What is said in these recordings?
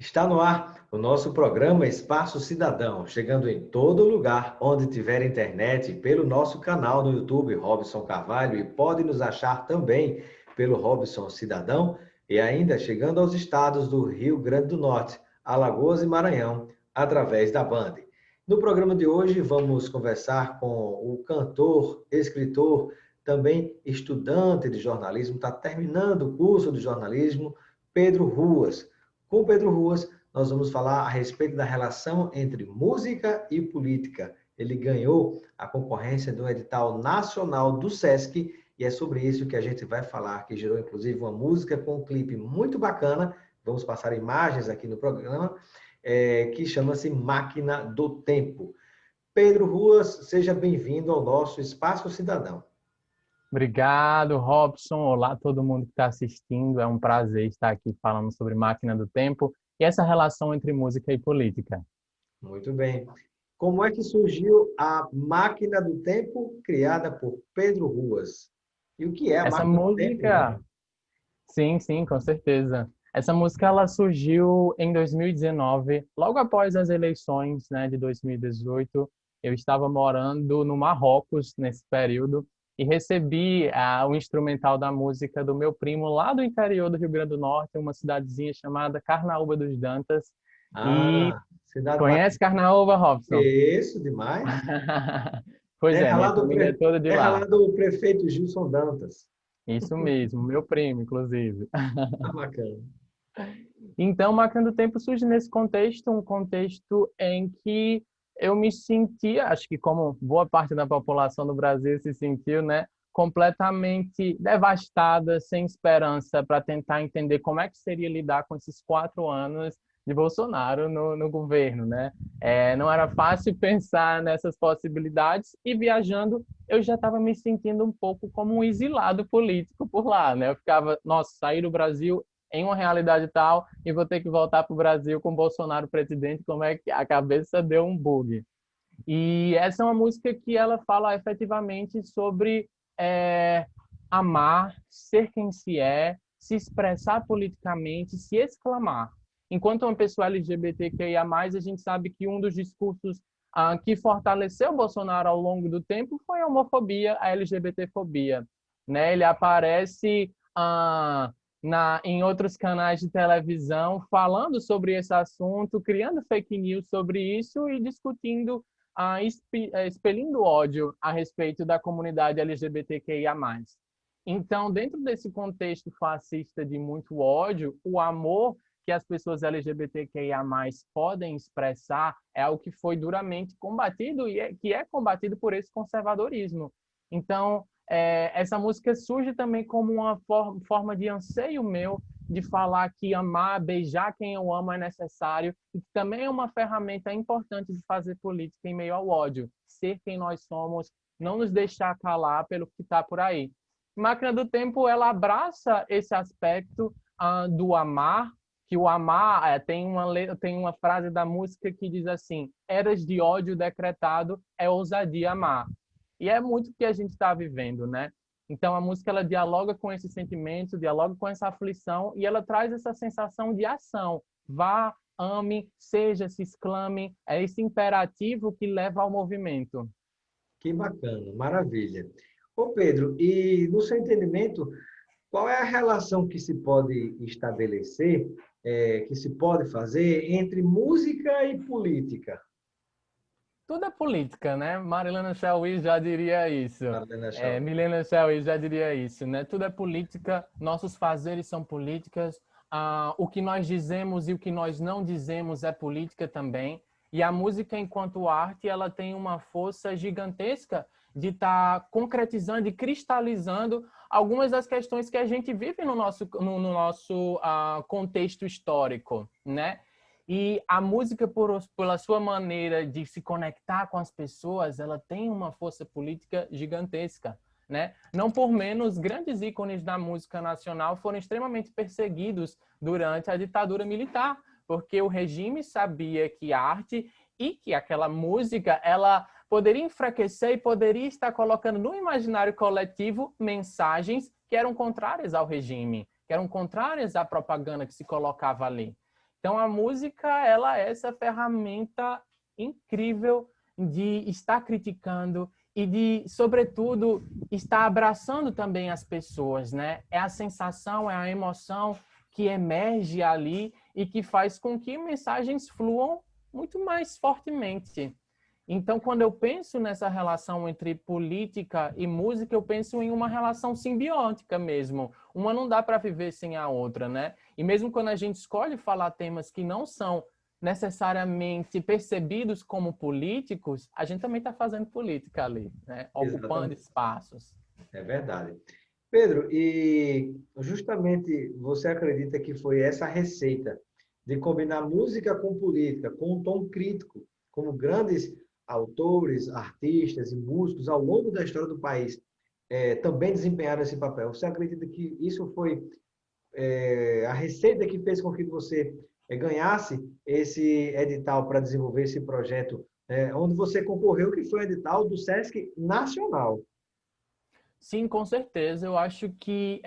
Está no ar o nosso programa Espaço Cidadão, chegando em todo lugar onde tiver internet, pelo nosso canal no YouTube Robson Carvalho, e pode nos achar também pelo Robson Cidadão, e ainda chegando aos estados do Rio Grande do Norte, Alagoas e Maranhão, através da Band. No programa de hoje vamos conversar com o cantor, escritor, também estudante de jornalismo, está terminando o curso de jornalismo, Pedro Ruas. Com o Pedro Ruas, nós vamos falar a respeito da relação entre música e política. Ele ganhou a concorrência do edital nacional do SESC e é sobre isso que a gente vai falar, que gerou inclusive uma música com um clipe muito bacana. Vamos passar imagens aqui no programa, que chama-se Máquina do Tempo. Pedro Ruas, seja bem-vindo ao nosso Espaço Cidadão. Obrigado, Robson. Olá, todo mundo que está assistindo. É um prazer estar aqui falando sobre Máquina do Tempo e essa relação entre música e política. Muito bem. Como é que surgiu a Máquina do Tempo, criada por Pedro Ruas? E o que é a Essa Máquina do Tempo, né? música, sim, com certeza. Essa música ela surgiu em 2019, logo após as eleições, né, de 2018. Eu estava morando no Marrocos nesse período e recebi o instrumental da música do meu primo lá do interior do Rio Grande do Norte, uma cidadezinha chamada Carnaúba dos Dantas. E Ah, cidade bacana. conhece Carnaúba, Robson? Isso, demais. Pois é, minha família é toda de Terra lá. lá do prefeito Gilson Dantas. Isso mesmo, meu primo, inclusive. Ah, bacana. Então, Máquina do Tempo surge nesse contexto, um contexto em que eu me sentia, acho que como boa parte da população do Brasil se sentiu, né, completamente devastada, sem esperança, para tentar entender como é que seria lidar com esses 4 anos de Bolsonaro no governo, né? Não era fácil pensar nessas possibilidades e viajando eu já estava me sentindo um pouco como um exilado político por lá, né? Eu ficava, nossa, sair do Brasil em uma realidade tal e vou ter que voltar para o Brasil com Bolsonaro presidente, como é que a cabeça deu um bug. E essa é uma música que ela fala efetivamente sobre é, amar, ser quem se expressar politicamente, se exclamar. Enquanto uma pessoa LGBTQIA+, a gente sabe que um dos discursos que fortaleceu Bolsonaro ao longo do tempo foi a homofobia, a LGBTfobia. Né? Ele aparece em outros canais de televisão falando sobre esse assunto, criando fake news sobre isso e discutindo, expelindo ódio a respeito da comunidade LGBTQIA+. Então, dentro desse contexto fascista de muito ódio, o amor que as pessoas LGBTQIA+, podem expressar é algo que foi duramente combatido e que é combatido por esse conservadorismo. Então, essa música surge também como uma forma de anseio meu de falar que amar, beijar quem eu amo é necessário e que também é uma ferramenta importante de fazer política em meio ao ódio. Ser quem nós somos, não nos deixar calar pelo que está por aí. Máquina do Tempo, ela abraça esse aspecto do amar, que o amar tem uma frase da música que diz assim: eras de ódio decretado é ousadia amar. E é muito o que a gente está vivendo, né? Então a música ela dialoga com esse sentimento, dialoga com essa aflição e ela traz essa sensação de ação. Vá, ame, seja, se exclame. É esse imperativo que leva ao movimento. Que bacana, maravilha. Ô Pedro, e no seu entendimento, qual é a relação que se pode estabelecer, que se pode fazer entre música e política? Tudo é política, né? Marilena Chauí já diria isso. Marlena Chau. Milena Chauí já diria isso, né? Tudo é política, nossos fazeres são políticas, o que nós dizemos e o que nós não dizemos é política também. E a música, enquanto arte, ela tem uma força gigantesca de estar concretizando e cristalizando algumas das questões que a gente vive no nosso contexto histórico, né? E a música, pela sua maneira de se conectar com as pessoas, ela tem uma força política gigantesca, né? Não por menos, grandes ícones da música nacional foram extremamente perseguidos durante a ditadura militar, porque o regime sabia que a arte e que aquela música, ela poderia enfraquecer e poderia estar colocando no imaginário coletivo mensagens que eram contrárias ao regime, que eram contrárias à propaganda que se colocava ali. Então, a música, ela é essa ferramenta incrível de estar criticando e de, sobretudo, estar abraçando também as pessoas, né? É a sensação, é a emoção que emerge ali e que faz com que mensagens fluam muito mais fortemente. Então, quando eu penso nessa relação entre política e música, eu penso em uma relação simbiótica mesmo. Uma não dá para viver sem a outra, né? E mesmo quando a gente escolhe falar temas que não são necessariamente percebidos como políticos, a gente também está fazendo política ali, né? Ocupando Exatamente. espaços. É verdade. Pedro, e justamente você acredita que foi essa receita de combinar música com política, com um tom crítico, como grandes autores, artistas e músicos ao longo da história do país também desempenharam esse papel? Você acredita que isso foi a receita que fez com que você ganhasse esse edital para desenvolver esse projeto, onde você concorreu, que foi o edital do Sesc Nacional? Sim, com certeza. Eu acho que,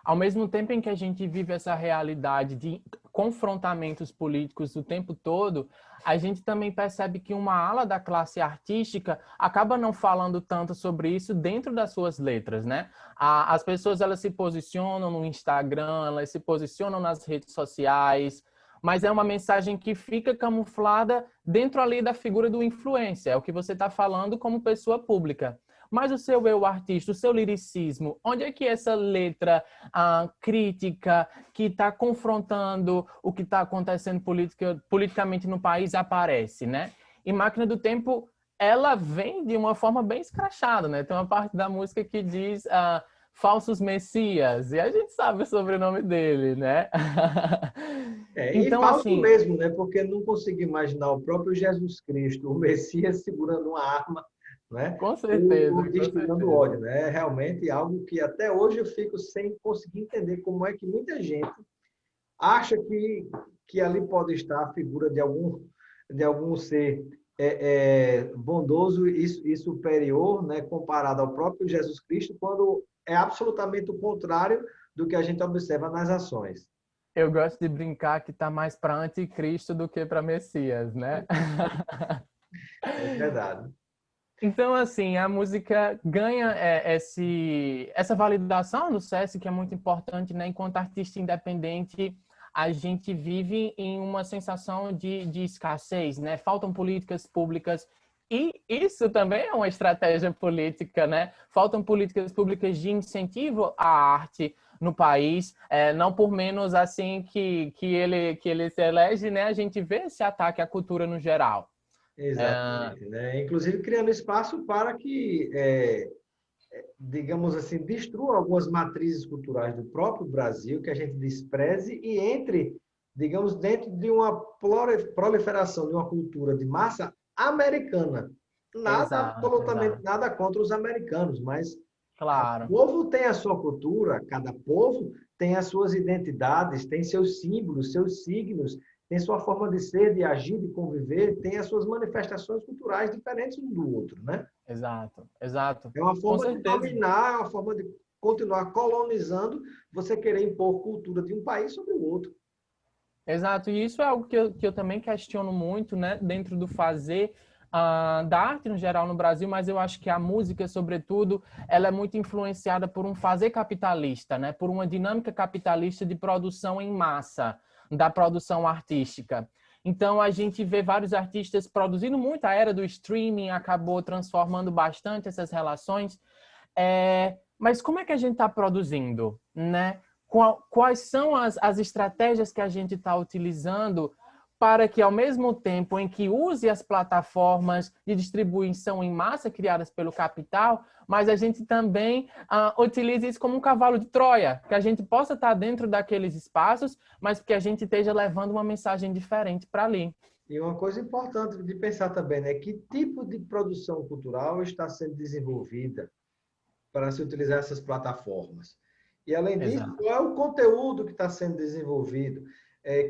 ao mesmo tempo em que a gente vive essa realidade de confrontamentos políticos o tempo todo, a gente também percebe que uma ala da classe artística acaba não falando tanto sobre isso dentro das suas letras, né? As pessoas, elas se posicionam no Instagram, elas se posicionam nas redes sociais, mas é uma mensagem que fica camuflada dentro ali da figura do influencer, é o que você está falando como pessoa pública. Mas o seu eu artista, o seu liricismo, onde é que essa letra crítica que está confrontando o que está acontecendo politicamente no país aparece, né? E Máquina do Tempo, ela vem de uma forma bem escrachada, né? Tem uma parte da música que diz Falsos Messias, e a gente sabe o sobrenome dele, né? E Então, falso assim, mesmo, né? Porque não consigo imaginar o próprio Jesus Cristo, o Messias, segurando uma arma, né? com Ou certeza, com destilando certeza. ódio, né? É realmente algo que até hoje eu fico sem conseguir entender como é que muita gente acha que ali pode estar a figura de algum ser bondoso e superior, né? Comparado ao próprio Jesus Cristo, quando é absolutamente o contrário do que a gente observa nas ações. Eu gosto de brincar que está mais para anticristo do que para Messias, né? É verdade. Então, assim, a música ganha essa validação do SESC, que é muito importante, né? Enquanto artista independente, a gente vive em uma sensação de escassez, né? Faltam políticas públicas e isso também é uma estratégia política, né? Faltam políticas públicas de incentivo à arte no país, não por menos assim que ele se elege, né? A gente vê esse ataque à cultura no geral. Exatamente, né? Inclusive criando espaço para que, digamos assim, destrua algumas matrizes culturais do próprio Brasil que a gente despreze e entre, digamos, dentro de uma proliferação de uma cultura de massa americana. Nada, Exato, absolutamente exato. nada contra os americanos, mas cada Claro, povo tem a sua cultura, cada povo tem as suas identidades, tem seus símbolos, seus signos, tem sua forma de ser, de agir, de conviver, tem as suas manifestações culturais diferentes um do outro, né? exato, exato. É uma Com forma de certeza. dominar, é uma forma de continuar colonizando, você querer impor cultura de um país sobre o outro. Exato. E isso é algo que eu também questiono muito, né, dentro do fazer da arte no geral no Brasil, mas eu acho que a música, sobretudo, ela é muito influenciada por um fazer capitalista, né, por uma dinâmica capitalista de produção em massa, da produção artística. Então, a gente vê vários artistas produzindo muito, a era do streaming acabou transformando bastante essas relações. Mas como é que a gente está produzindo, né? Quais são as estratégias que a gente está utilizando para que, ao mesmo tempo em que use as plataformas de distribuição em massa criadas pelo capital, mas a gente também utilize isso como um cavalo de Troia, que a gente possa estar dentro daqueles espaços, mas que a gente esteja levando uma mensagem diferente para ali. E uma coisa importante de pensar também, né? Que tipo de produção cultural está sendo desenvolvida para se utilizar essas plataformas? E, além disso, Exato. qual é o conteúdo que está sendo desenvolvido?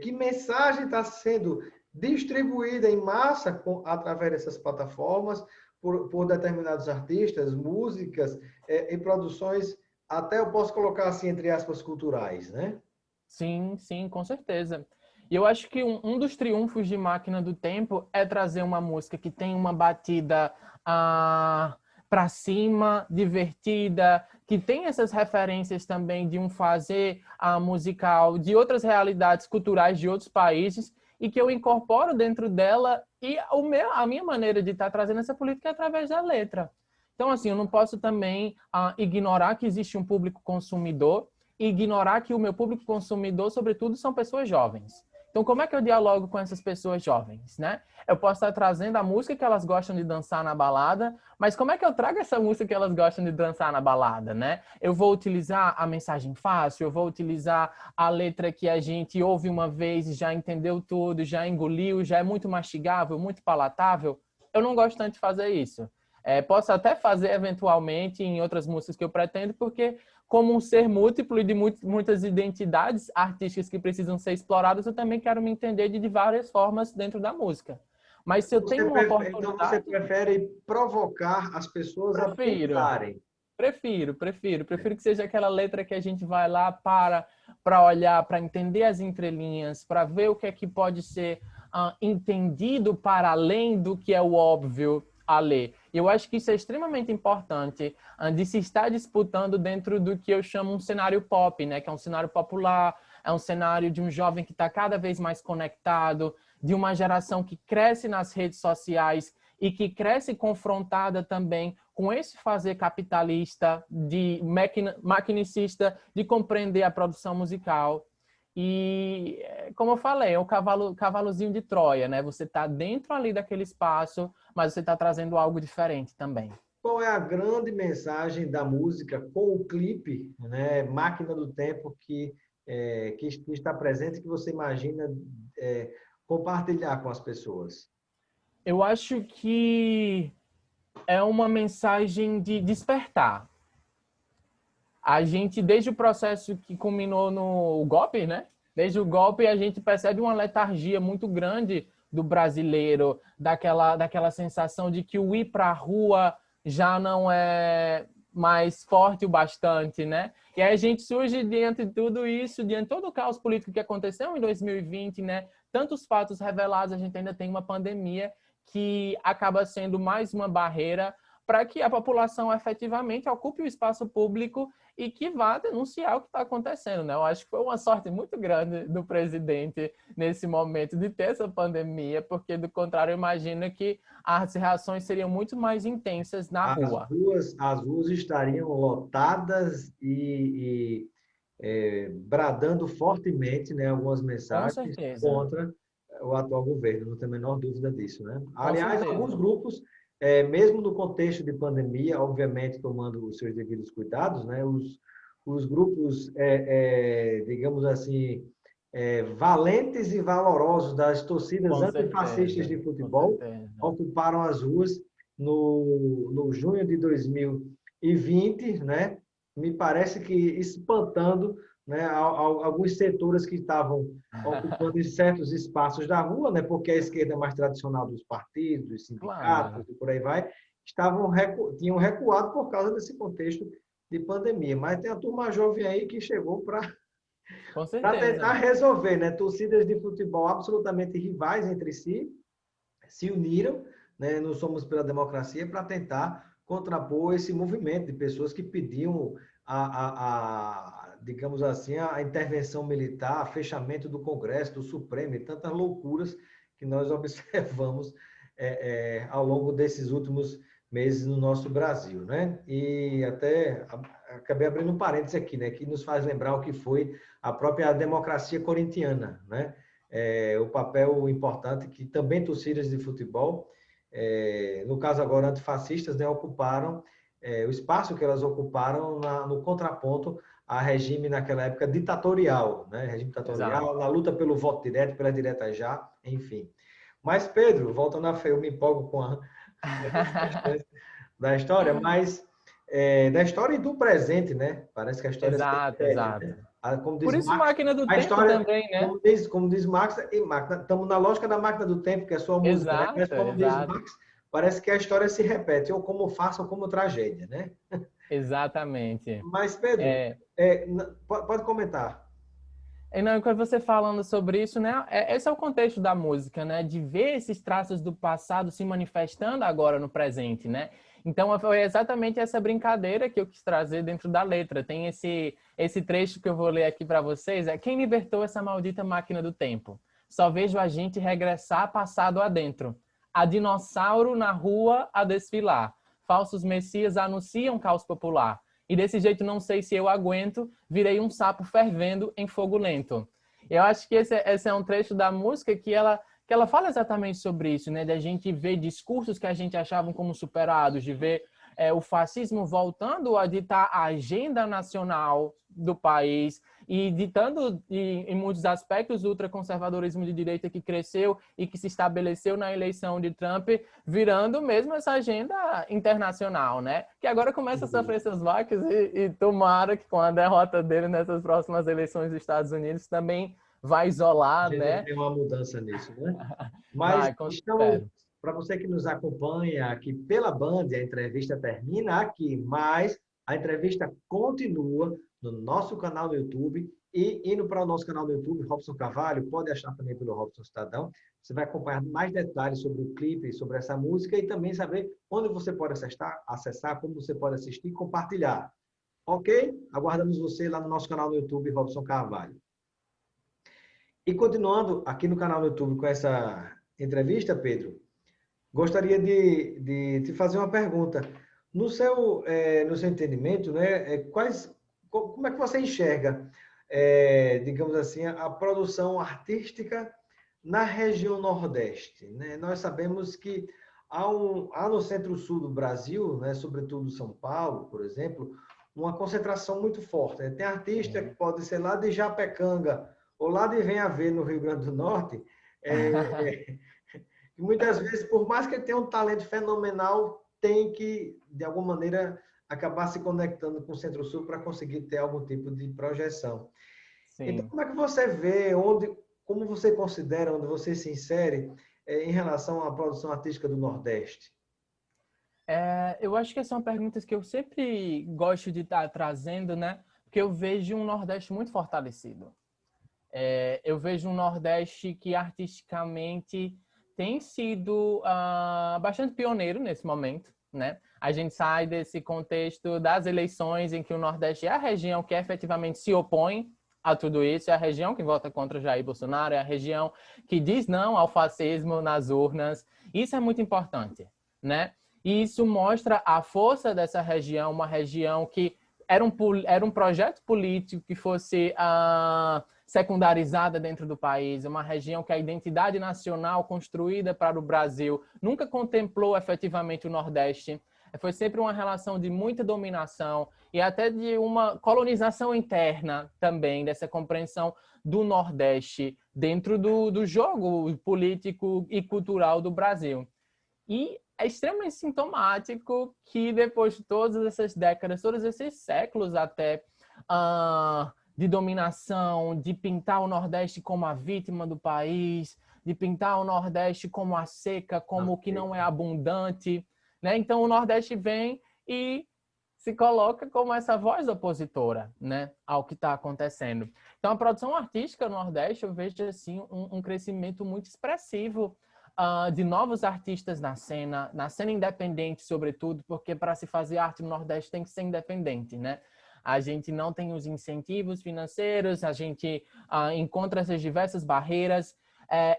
Que mensagem está sendo distribuída em massa através dessas plataformas por determinados artistas, músicas e produções, até eu posso colocar assim, entre aspas, culturais, né? Sim, sim, com certeza. E eu acho que um dos triunfos de Máquina do Tempo é trazer uma música que tem uma batida para cima, divertida, que tem essas referências também de um fazer musical de outras realidades culturais de outros países e que eu incorporo dentro dela e a minha maneira de estar trazendo essa política é através da letra. Então, assim, eu não posso também ignorar que existe um público consumidor e ignorar que o meu público consumidor, sobretudo, são pessoas jovens. Então, como é que eu dialogo com essas pessoas jovens, né? Eu posso estar trazendo a música que elas gostam de dançar na balada, mas como é que eu trago essa música que elas gostam de dançar na balada, né? Eu vou utilizar a mensagem fácil, eu vou utilizar a letra que a gente ouve uma vez e já entendeu tudo, já engoliu, já é muito mastigável, muito palatável. Eu não gosto tanto de fazer isso. Posso até fazer eventualmente em outras músicas que eu pretendo, porque como um ser múltiplo e de muitas identidades artísticas que precisam ser exploradas, eu também quero me entender de várias formas dentro da música. Mas se eu tenho uma Então você oportunidade... prefere provocar as pessoas a pensarem. Prefiro que seja aquela letra que a gente vai lá para olhar, para entender as entrelinhas, para ver o que é que pode ser entendido para além do que é o óbvio a ler. E eu acho que isso é extremamente importante de se estar disputando dentro do que eu chamo um cenário pop, né? Que é um cenário popular, é um cenário de um jovem que está cada vez mais conectado, de uma geração que cresce nas redes sociais e que cresce confrontada também com esse fazer capitalista, de maquinicista, de compreender a produção musical. E, como eu falei, é o cavalozinho de Troia, né? Você está dentro ali daquele espaço, mas você está trazendo algo diferente também. Qual é a grande mensagem da música com o clipe, né, Máquina do Tempo, que está presente, que você imagina compartilhar com as pessoas? Eu acho que é uma mensagem de despertar. A gente, desde o processo que culminou no golpe, né? Desde o golpe, a gente percebe uma letargia muito grande do brasileiro, daquela sensação de que o ir para a rua já não é mais forte o bastante, né? E aí a gente surge diante de tudo isso, diante de todo o caos político que aconteceu em 2020, né? Tantos fatos revelados, a gente ainda tem uma pandemia que acaba sendo mais uma barreira para que a população efetivamente ocupe o espaço público e que vá denunciar o que está acontecendo, né? Eu acho que foi uma sorte muito grande do presidente nesse momento de ter essa pandemia, porque do contrário, eu imagino que as reações seriam muito mais intensas na rua. As ruas estariam lotadas bradando fortemente, né, algumas Com mensagens certeza, contra o atual governo, não tem a menor dúvida disso, né? com Aliás, alguns certeza. grupos, mesmo no contexto de pandemia, obviamente tomando os seus devidos cuidados, né, os grupos, digamos assim, valentes e valorosos das torcidas Com antifascistas certeza, de com futebol certeza. ocuparam as ruas no junho de 2020, né? Me parece que espantando, né, alguns setores que estavam ocupando certos espaços da rua, né, porque a esquerda mais tradicional dos partidos, dos sindicatos Claro, e por aí vai, tinham recuado por causa desse contexto de pandemia. Mas tem a turma jovem aí que chegou para com tentar certeza. resolver, né? Torcidas de futebol absolutamente rivais entre si se uniram, né, no Somos pela Democracia, para tentar contrapor esse movimento de pessoas que pediam digamos assim, a intervenção militar, fechamento do Congresso, do Supremo e tantas loucuras que nós observamos ao longo desses últimos meses no nosso Brasil, né? E até acabei abrindo um parênteses aqui, né, que nos faz lembrar o que foi a própria democracia corintiana, né? O papel importante que também torcidas de futebol, no caso agora antifascistas, né, ocuparam o espaço que elas ocuparam no contraponto a regime naquela época ditatorial, né? Regime ditatorial, Exato. na luta pelo voto direto, pela direta já, enfim. Mas, Pedro, voltando a fé, eu me empolgo com essas questões da história, mas da história e do presente, né? Parece que a história se Exato, repete, exato. né? Como Por diz isso, Marx, Máquina do a Tempo história, também, né? como diz Marx, estamos na lógica da máquina do tempo, que é só música, né? Mas Exato, como diz exato. Marx, parece que a história se repete, ou como farsa ou como tragédia, né? Exatamente. Mas, Pedro, É, pode comentar. E não, quando você falando sobre isso, né? Esse é o contexto da música, né? De ver esses traços do passado se manifestando agora no presente, né? Então foi exatamente essa brincadeira que eu quis trazer dentro da letra. Tem esse trecho que eu vou ler aqui para vocês. É: quem libertou essa maldita máquina do tempo? Só vejo a gente regressar passado adentro. A dinossauro na rua a desfilar. Falsos messias anunciam caos popular. E desse jeito não sei se eu aguento, virei um sapo fervendo em fogo lento. Eu acho que esse é um trecho da música que ela fala exatamente sobre isso, né? De a gente ver discursos que a gente achava como superados, de ver o fascismo voltando a ditar a agenda nacional do país e ditando, em muitos aspectos, o ultraconservadorismo de direita que cresceu e que se estabeleceu na eleição de Trump, virando mesmo essa agenda internacional, né? Que agora começa a sofrer seus baques e tomara que com a derrota dele nessas próximas eleições dos Estados Unidos também vai A isolar, gente vai né? ter uma mudança nisso, né? Mas Vai, estamos, espero. para você que nos acompanha aqui pela Band, a entrevista termina aqui, mas a entrevista continua no nosso canal no YouTube e indo para o nosso canal no YouTube, Robson Carvalho, pode achar também pelo Robson Cidadão. Você vai acompanhar mais detalhes sobre o clipe, sobre essa música e também saber onde você pode acessar, como você pode assistir e compartilhar. Ok? Aguardamos você lá no nosso canal no YouTube, Robson Carvalho. E continuando aqui no canal do YouTube com essa entrevista, Pedro, gostaria de te fazer uma pergunta. No seu entendimento, né, como é que você enxerga, digamos assim, a produção artística na região Nordeste, né? Nós sabemos que há no centro-sul do Brasil, né, sobretudo São Paulo, por exemplo, uma concentração muito forte, né? Tem artista que Sim. pode ser lá de Japecanga ou lá de Venhaver, no Rio Grande do Norte, e muitas vezes, por mais que ele tenha um talento fenomenal, tem que, de alguma maneira, acabar se conectando com o Centro-Sul para conseguir ter algum tipo de projeção. Então, Sim. como é que você vê, como você considera, onde você se insere em relação à produção artística do Nordeste? Eu acho que são perguntas que eu sempre gosto de estar trazendo, né? Porque eu vejo um Nordeste muito fortalecido. Eu vejo um Nordeste que artisticamente tem sido bastante pioneiro nesse momento, né? A gente sai desse contexto das eleições em que o Nordeste é a região que efetivamente se opõe a tudo isso, é a região que vota contra Jair Bolsonaro, é a região que diz não ao fascismo nas urnas. Isso é muito importante, né? E isso mostra a força dessa região, uma região que era um projeto político que fosse secundarizada dentro do país, uma região que a identidade nacional construída para o Brasil nunca contemplou efetivamente o Nordeste. Foi sempre uma relação de muita dominação e até de uma colonização interna também, dessa compreensão do Nordeste dentro do jogo político e cultural do Brasil. E é extremamente sintomático que depois de todas essas décadas, todos esses séculos até, de dominação, de pintar o Nordeste como a vítima do país, de pintar o Nordeste como a seca, como o que não é abundante, né? Então o Nordeste vem e se coloca como essa voz opositora, né, ao que está acontecendo. Então a produção artística no Nordeste eu vejo assim um crescimento muito expressivo de novos artistas na cena independente, sobretudo, porque para se fazer arte no Nordeste tem que ser independente, né? A gente não tem os incentivos financeiros, a gente encontra essas diversas barreiras,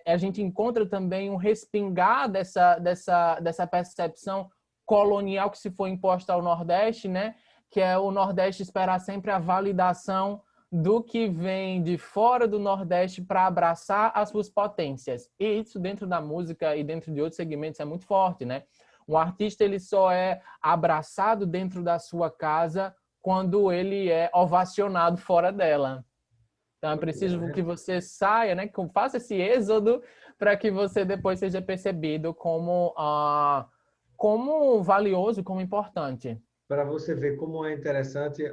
a gente encontra também um respingar dessa percepção colonial que se foi imposta ao Nordeste, né? Que é o Nordeste esperar sempre a validação do que vem de fora do Nordeste para abraçar as suas potências. E isso dentro da música e dentro de outros segmentos é muito forte, né? O artista ele só é abraçado dentro da sua casa quando ele é ovacionado fora dela. Então é Pois preciso é. que você saia, né? Que faça esse êxodo para que você depois seja percebido como valioso, como importante. Para você ver como é interessante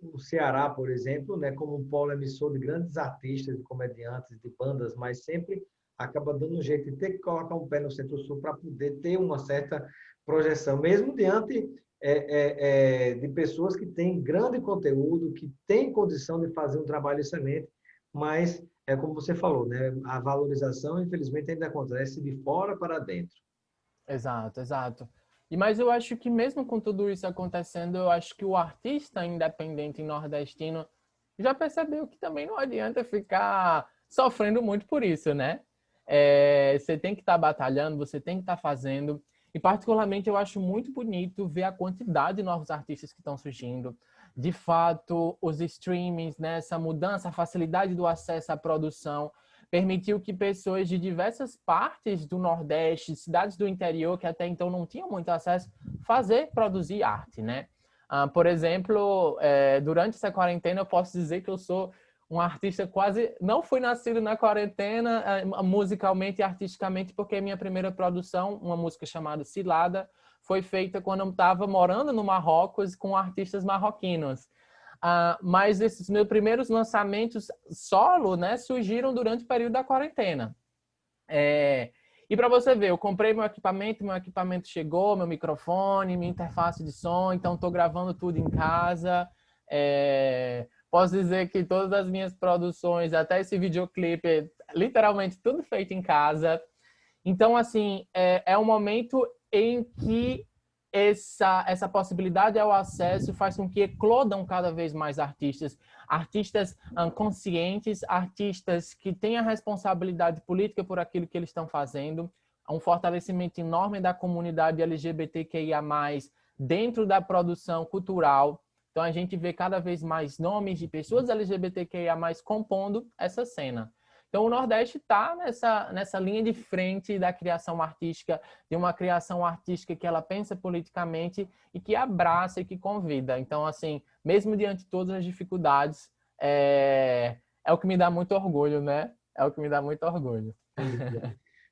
o Ceará, por exemplo, né, como um polo emissor de grandes artistas, de comediantes, de bandas, mas sempre acaba dando um jeito de ter que colocar um pé no Centro-Sul para poder ter uma certa projeção, mesmo diante de pessoas que têm grande conteúdo, que têm condição de fazer um trabalho excelente, mas é como você falou, né? A valorização, infelizmente, ainda acontece de fora para dentro. Exato, exato. Mas eu acho que mesmo com tudo isso acontecendo, eu acho que o artista independente nordestino já percebeu que também não adianta ficar sofrendo muito por isso, né? Você tem que estar batalhando, você tem que estar fazendo. E particularmente eu acho muito bonito ver a quantidade de novos artistas que estão surgindo. De fato, os streamings, né? Essa mudança, a facilidade do acesso à produção permitiu que pessoas de diversas partes do Nordeste, cidades do interior que até então não tinham muito acesso, produzir arte, né? Por exemplo, durante essa quarentena eu posso dizer que eu sou um artista quase... Não fui nascido na quarentena, musicalmente e artisticamente, porque minha primeira produção, uma música chamada Cilada, foi feita quando eu estava morando no Marrocos com artistas marroquinos. Mas esses meus primeiros lançamentos solo, né, surgiram durante o período da quarentena. E para você ver, eu comprei meu equipamento chegou, meu microfone, minha interface de som, então estou gravando tudo em casa. Posso dizer que todas as minhas produções, até esse videoclipe, literalmente tudo feito em casa. Então, assim, é um momento em que essa possibilidade ao acesso faz com que eclodam cada vez mais artistas conscientes, artistas que têm a responsabilidade política por aquilo que eles estão fazendo, um fortalecimento enorme da comunidade LGBTQIA+, dentro da produção cultural. Então, a gente vê cada vez mais nomes de pessoas LGBTQIA+, compondo essa cena. Então, o Nordeste está nessa linha de frente da criação artística, de uma criação artística que ela pensa politicamente e que abraça e que convida. Então, assim, mesmo diante de todas as dificuldades, é o que me dá muito orgulho, né? É o que me dá muito orgulho.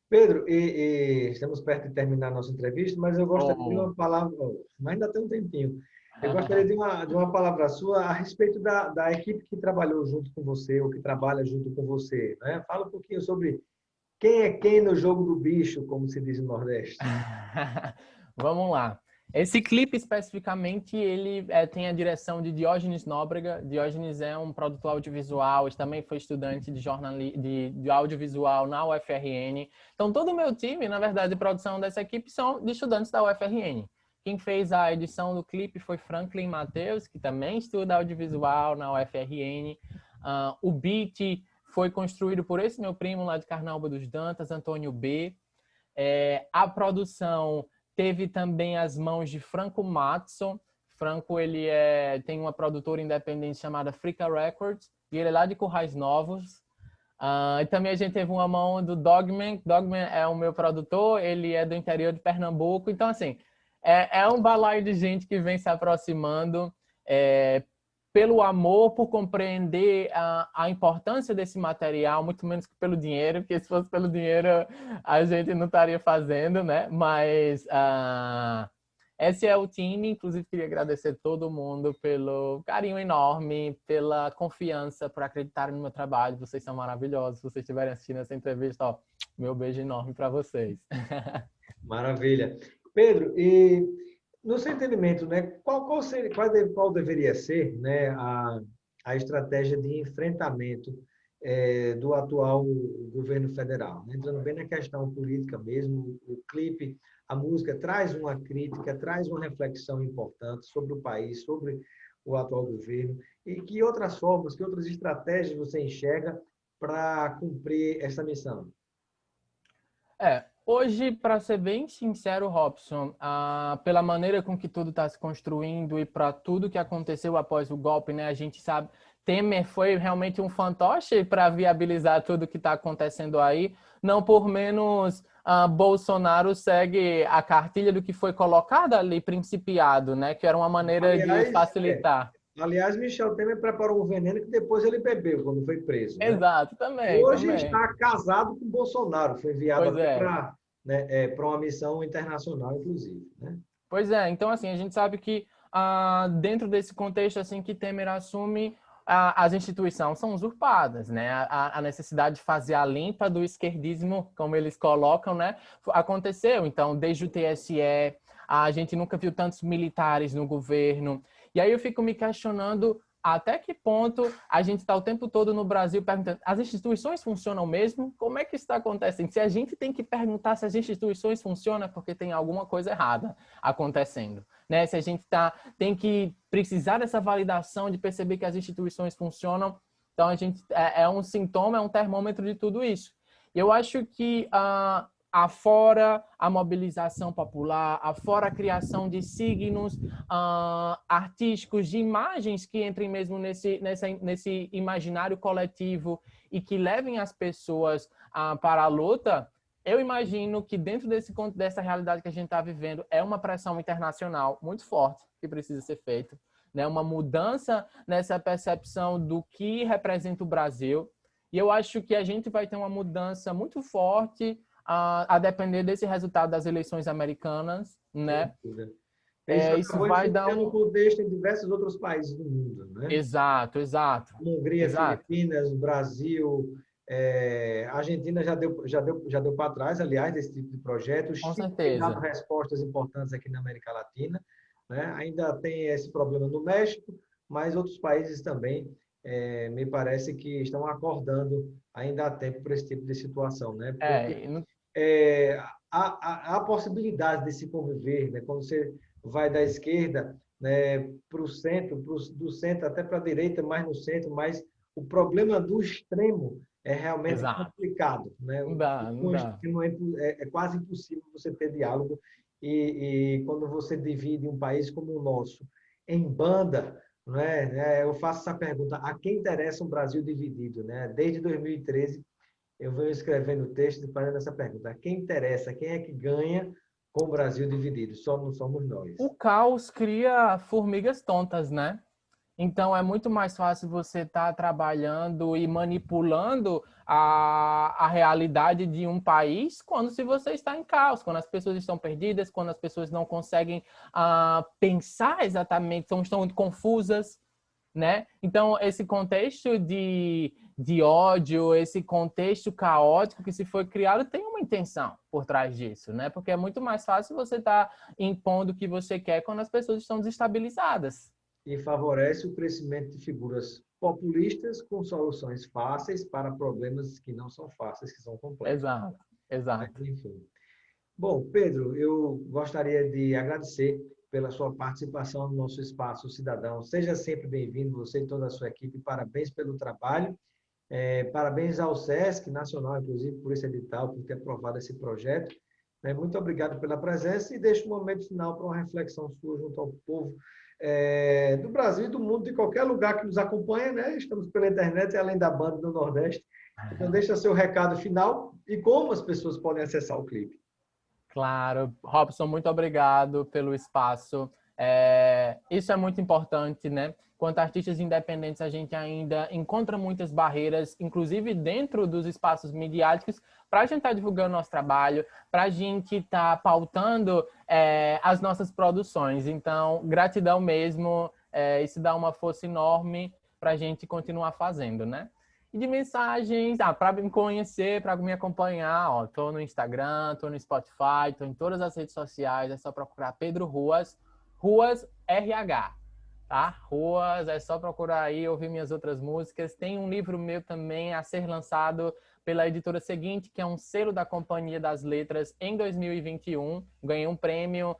Pedro, estamos perto de terminar a nossa entrevista, mas eu gostaria de uma palavra, mas ainda tem um tempinho. Eu gostaria de uma palavra sua a respeito da equipe que trabalhou junto com você, ou que trabalha junto com você, né? Fala um pouquinho sobre quem é quem no jogo do bicho, como se diz no Nordeste. Vamos lá. Esse clipe especificamente, ele tem a direção de Diógenes Nóbrega. Diógenes é um produtor audiovisual, ele também foi estudante de audiovisual na UFRN. Então, todo o meu time, na verdade, de produção dessa equipe são de estudantes da UFRN. Quem fez a edição do clipe foi Franklin Matheus, que também estuda audiovisual na UFRN. O beat foi construído por esse meu primo lá de Carnaúba dos Dantas, Antônio B. A produção teve também as mãos de Franco Matson. Franco, ele tem uma produtora independente chamada Frica Records, e ele é lá de Currais Novos. E também a gente teve uma mão do Dogman. Dogman é o meu produtor, ele é do interior de Pernambuco. Então, assim, é um balaio de gente que vem se aproximando pelo amor, por compreender a importância desse material, muito menos que pelo dinheiro, porque se fosse pelo dinheiro a gente não estaria fazendo, né? Mas esse é o time. Inclusive, queria agradecer todo mundo pelo carinho enorme, pela confiança, por acreditarem no meu trabalho. Vocês são maravilhosos. Se vocês estiverem assistindo essa entrevista, ó, meu beijo enorme para vocês. Maravilha. Pedro, e no seu entendimento, né, qual deveria ser, né, a estratégia de enfrentamento do atual governo federal? Né? Entrando bem na questão política mesmo, o clipe, a música traz uma crítica, traz uma reflexão importante sobre o país, sobre o atual governo, e que outras formas, que outras estratégias você enxerga para cumprir essa missão? Hoje, para ser bem sincero, Robson, pela maneira com que tudo está se construindo e para tudo que aconteceu após o golpe, né, a gente sabe, Temer foi realmente um fantoche para viabilizar tudo que está acontecendo aí. Não por menos, Bolsonaro segue a cartilha do que foi colocado ali, principiado, né, que era uma maneira de facilitar. Aliás, Michel Temer preparou um veneno que depois ele bebeu quando foi preso, né? Exato, também. Hoje está casado com Bolsonaro, foi enviado Pois até é. para uma missão internacional, inclusive, né? Pois é, então assim, a gente sabe que dentro desse contexto assim que Temer assume, as instituições são usurpadas, né? A necessidade de fazer a limpa do esquerdismo, como eles colocam, né? Aconteceu, então, desde o TSE, a gente nunca viu tantos militares no governo. E aí eu fico me questionando até que ponto a gente está o tempo todo no Brasil perguntando, as instituições funcionam mesmo? Como é que isso está acontecendo? Se a gente tem que perguntar se as instituições funcionam, é porque tem alguma coisa errada acontecendo, né? Se a gente tem que precisar dessa validação de perceber que as instituições funcionam, então a gente é um sintoma, é um termômetro de tudo isso. E eu acho que afora a mobilização popular, afora a criação de signos artísticos, de imagens que entrem mesmo nesse imaginário coletivo e que levem as pessoas para a luta, eu imagino que dentro dessa realidade que a gente está vivendo é uma pressão internacional muito forte que precisa ser feita, né? Uma mudança nessa percepção do que representa o Brasil. E eu acho que a gente vai ter uma mudança muito forte a depender desse resultado das eleições americanas, né? Isso Isso acabou vai dar influenciando o contexto em diversos outros países do mundo, né? Exato. Hungria, Exato. Filipinas, Brasil, a Argentina já deu para trás, aliás, desse tipo de projeto. O Com Chile tem dado certeza. respostas importantes aqui na América Latina, né? Ainda tem esse problema no México, mas outros países também, me parece que estão acordando ainda há tempo para esse tipo de situação, né? Porque há possibilidade de se conviver, né? Quando você vai da esquerda, né, para o centro, do centro até para a direita, mais no centro, mas o problema do extremo é realmente Exato. complicado, né? Não dá, não Com o dá. extremo é quase impossível você ter diálogo e quando você divide um país como o nosso em banda, né? Eu faço essa pergunta: a quem interessa um Brasil dividido, né? Desde 2013 eu venho escrevendo textos e fazendo essa pergunta: a quem interessa, quem é que ganha com o Brasil dividido? Só não somos nós. O caos cria formigas tontas, né? Então, é muito mais fácil você estar trabalhando e manipulando a realidade de um país quando se você está em caos, quando as pessoas estão perdidas, quando as pessoas não conseguem pensar exatamente, estão confusas, né? Então, esse contexto de ódio, esse contexto caótico que se foi criado tem uma intenção por trás disso, né? Porque é muito mais fácil você estar impondo o que você quer quando as pessoas estão desestabilizadas. E favorece o crescimento de figuras populistas com soluções fáceis para problemas que não são fáceis, que são complexos. Exato, Mas, exato. enfim. Bom, Pedro, eu gostaria de agradecer pela sua participação no nosso Espaço Cidadão. Seja sempre bem-vindo, você e toda a sua equipe. Parabéns pelo trabalho. Parabéns ao SESC Nacional, inclusive, por esse edital, por ter aprovado esse projeto. Muito obrigado pela presença e deixo um momento final para uma reflexão sua junto ao povo do Brasil e do mundo, de qualquer lugar que nos acompanha, né? Estamos pela internet e além da banda do Nordeste. Então, deixa seu recado final e como as pessoas podem acessar o clipe. Claro, Robson, muito obrigado pelo espaço. Isso é muito importante, né? Quanto artistas independentes, a gente ainda encontra muitas barreiras, inclusive dentro dos espaços midiáticos, para a gente estar divulgando nosso trabalho, para a gente estar pautando as nossas produções. Então, gratidão mesmo, isso dá uma força enorme para a gente continuar fazendo, né? E de mensagens, para me conhecer, para me acompanhar, ó, tô no Instagram, tô no Spotify, tô em todas as redes sociais, é só procurar Pedro Ruas, Ruas RH, tá? Ruas, é só procurar aí, ouvir minhas outras músicas. Tem um livro meu também a ser lançado pela editora seguinte, que é um selo da Companhia das Letras em 2021. Ganhei um prêmio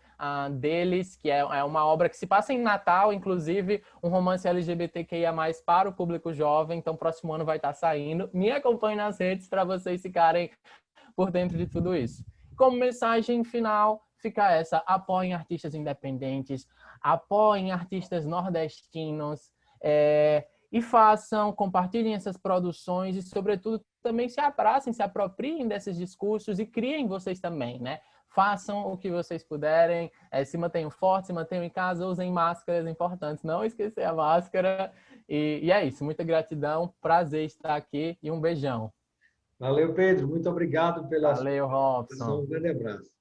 deles, que é uma obra que se passa em Natal, inclusive um romance LGBTQIA+, para o público jovem. Então, próximo ano vai estar saindo. Me acompanhe nas redes para vocês ficarem por dentro de tudo isso. Como mensagem final, fica essa: apoiem artistas independentes, apoiem artistas nordestinos, e compartilhem essas produções e, sobretudo, também se abracem, se apropriem desses discursos e criem vocês também, né? Façam o que vocês puderem, se mantenham fortes, se mantenham em casa, usem máscaras, importantes, não esquecer a máscara. E é isso, muita gratidão, prazer estar aqui e um beijão. Valeu, Pedro. Muito obrigado pela sua Valeu, participação. Robson. Um grande abraço.